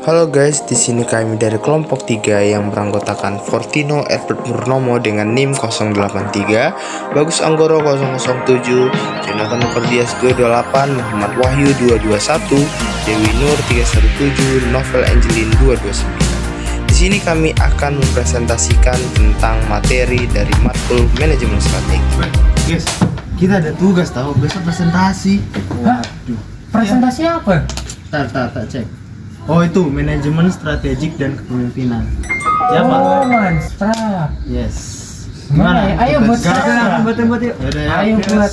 Halo guys, di sini kami dari kelompok 3 yang beranggotakan Fortino Edward Purnomo dengan NIM 083, Bagus Anggoro 007, Jonathan Ferdias 228, Muhammad Wahyu 221, Dewi Nur 317, Novel Angelin 229. Di sini kami akan mempresentasikan tentang materi dari matkul manajemen strategi. Guys, kita ada tugas tahu besok presentasi. Waduh. Presentasi apa? Tak cek. Oh itu manajemen strategik dan kepemimpinan. Siapa? Oh, Manstrat. Yes. Gimana ya? Ayo buat sekarang. buat yuk. Ayo buat.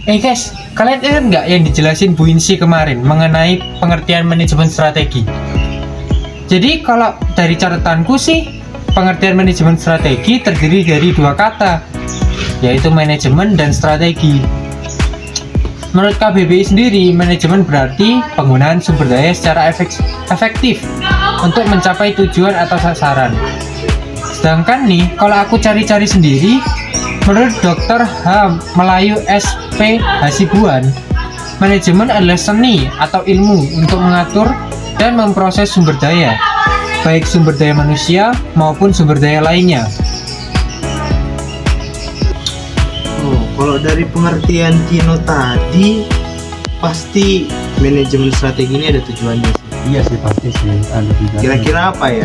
Guys, kalian ingat nggak yang dijelasin Bu Insi kemarin mengenai pengertian manajemen strategi? Jadi kalau dari catatanku sih, pengertian manajemen strategi terdiri dari dua kata, yaitu manajemen dan strategi. Menurut KBBI sendiri, manajemen berarti penggunaan sumber daya secara efektif untuk mencapai tujuan atau sasaran. Sedangkan nih, kalau aku cari-cari sendiri, menurut Dr. H. Melayu SP Hasibuan, manajemen adalah seni atau ilmu untuk mengatur dan memproses sumber daya, baik sumber daya manusia maupun sumber daya lainnya. Kalau dari pengertian Kino tadi, pasti manajemen strategi ini ada tujuannya sih. Iya sih pasti sih ada tujuannya. Kira-kira apa ya?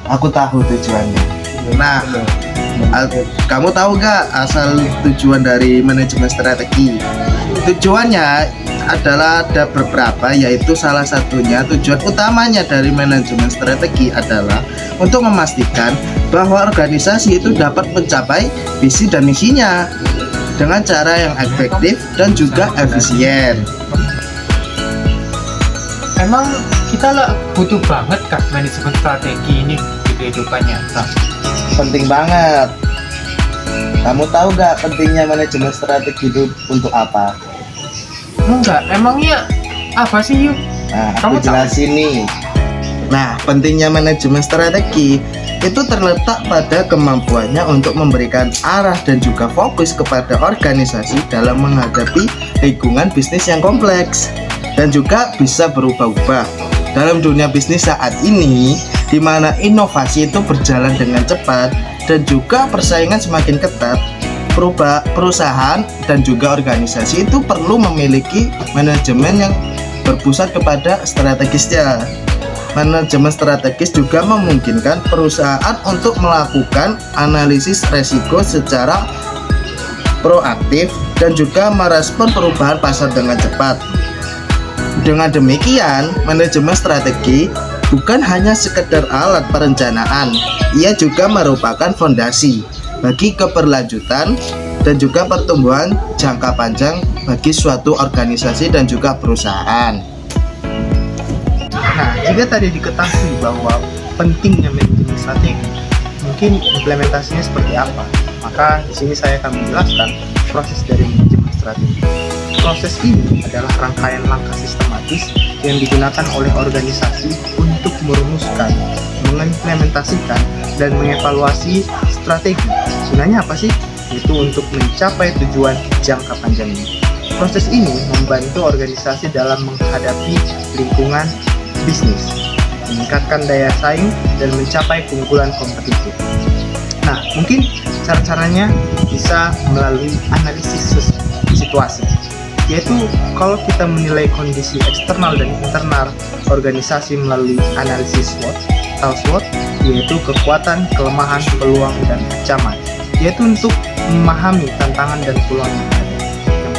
Aku tahu tujuannya. Nah, kamu tahu gak asal tujuan dari manajemen strategi? Tujuannya adalah ada beberapa, yaitu salah satunya tujuan utamanya dari manajemen strategi adalah untuk memastikan bahwa organisasi itu dapat mencapai visi dan misinya dengan cara yang efektif dan juga efisien. Emang kita lah butuh banget kak manajemen strategi ini di kehidupan nyata? Penting banget. Kamu tahu gak pentingnya manajemen strategi itu untuk apa? Enggak, emangnya apa sih yuk? Nah, Kamu aku jelasin nih. Nah, pentingnya manajemen strategi itu terletak pada kemampuannya untuk memberikan arah dan juga fokus kepada organisasi dalam menghadapi lingkungan bisnis yang kompleks dan juga bisa berubah-ubah. Dalam dunia bisnis saat ini, di mana inovasi itu berjalan dengan cepat dan juga persaingan semakin ketat, perusahaan dan juga organisasi itu perlu memiliki manajemen yang berpusat kepada strategisnya. Manajemen strategis juga memungkinkan perusahaan untuk melakukan analisis resiko secara proaktif dan juga merespon perubahan pasar dengan cepat. Dengan demikian, manajemen strategi bukan hanya sekedar alat perencanaan, ia juga merupakan fondasi bagi keberlanjutan dan juga pertumbuhan jangka panjang bagi suatu organisasi dan juga perusahaan. Nah, jika tadi diketahui bahwa pentingnya manajemen strategi, mungkin implementasinya seperti apa? Maka di sini saya akan menjelaskan proses dari manajemen strategi. Proses ini adalah rangkaian langkah sistematis yang digunakan oleh organisasi untuk merumuskan, mengimplementasikan, dan mengevaluasi strategi. Gunanya apa sih? Itu untuk mencapai tujuan jangka panjang ini. Proses ini membantu organisasi dalam menghadapi lingkungan bisnis, meningkatkan daya saing, dan mencapai keunggulan kompetitif. Nah, mungkin cara-caranya bisa melalui analisis situasi, yaitu kalau kita menilai kondisi eksternal dan internal organisasi melalui analisis SWOT atau SWOT, yaitu kekuatan, kelemahan, peluang, dan ancaman, yaitu untuk memahami tantangan dan peluang yang ada.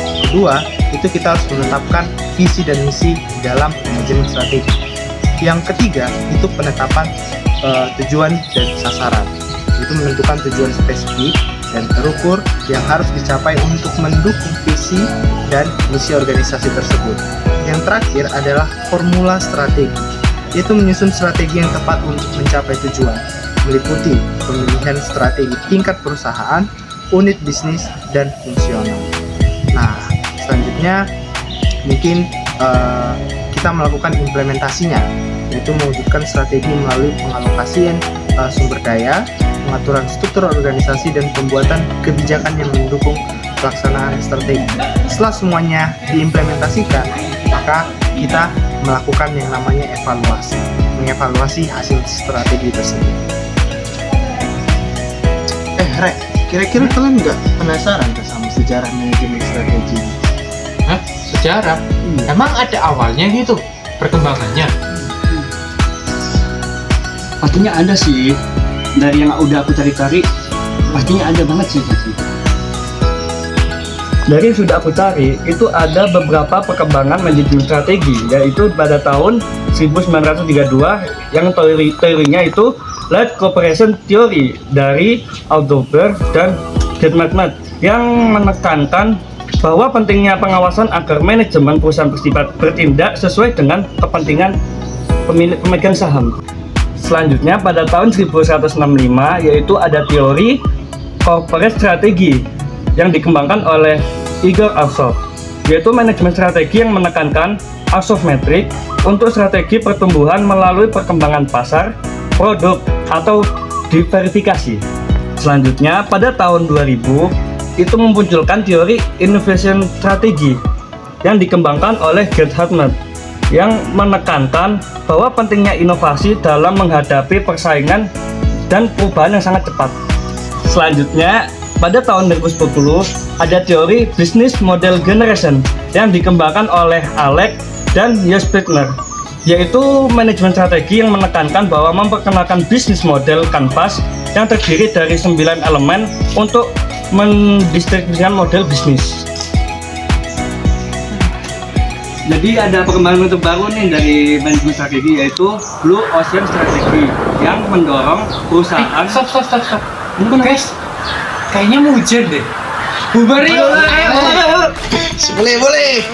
Yang kedua, itu kita harus menetapkan visi dan misi dalam manajemen strategi. Yang ketiga, itu penetapan tujuan dan sasaran, itu menentukan tujuan spesifik dan terukur yang harus dicapai untuk mendukung visi dan misi organisasi tersebut. Yang terakhir adalah formula strategi, yaitu menyusun strategi yang tepat untuk mencapai tujuan, meliputi pemilihan strategi tingkat perusahaan, unit bisnis, dan fungsional. Nah, selanjutnya mungkin kita melakukan implementasinya, yaitu mewujudkan strategi melalui pengalokasian sumber daya, pengaturan struktur organisasi, dan pembuatan kebijakan yang mendukung pelaksanaan strategi. Setelah semuanya diimplementasikan, maka kita melakukan yang namanya evaluasi, mengevaluasi hasil strategi tersebut. Rek, kira-kira kalian nggak penasaran nggak sama sejarah manajemen strategi? Hah? Sejarah? Emang ada awalnya gitu perkembangannya? Pastinya ada sih. Dari yang udah aku cari-cari, pastinya ada banget sih pasti. Dari yang sudah aku cari, itu ada beberapa perkembangan manajemen strategi, yaitu pada tahun 1932 yang teorinya itu Lead Cooperation Theory dari Aldober dan Getmatmat yang menekankan bahwa pentingnya pengawasan agar manajemen perusahaan bersifat bertindak sesuai dengan kepentingan pemegang saham. Selanjutnya pada tahun 1165 yaitu ada teori corporate strategy yang dikembangkan oleh Igor Alsop, yaitu manajemen strategi yang menekankan assometrik untuk strategi pertumbuhan melalui perkembangan pasar, produk, atau diverifikasi. Selanjutnya pada tahun 2000 itu memunculkan teori innovation strategy yang dikembangkan oleh Gerd Hartmann yang menekankan bahwa pentingnya inovasi dalam menghadapi persaingan dan perubahan yang sangat cepat. Selanjutnya pada tahun 2010 ada teori business model generation yang dikembangkan oleh Alex dan Jos Springer, yaitu manajemen strategi yang menekankan bahwa memperkenalkan bisnis model kanvas yang terdiri dari 9 elemen untuk mendistribusikan model bisnis. Jadi ada perkembangan terbaru nih dari manajemen strategi, yaitu Blue Ocean Strategy yang mendorong perusahaan. Stop. Guys, kayaknya mau hujan deh. Bubar yuk. Boleh.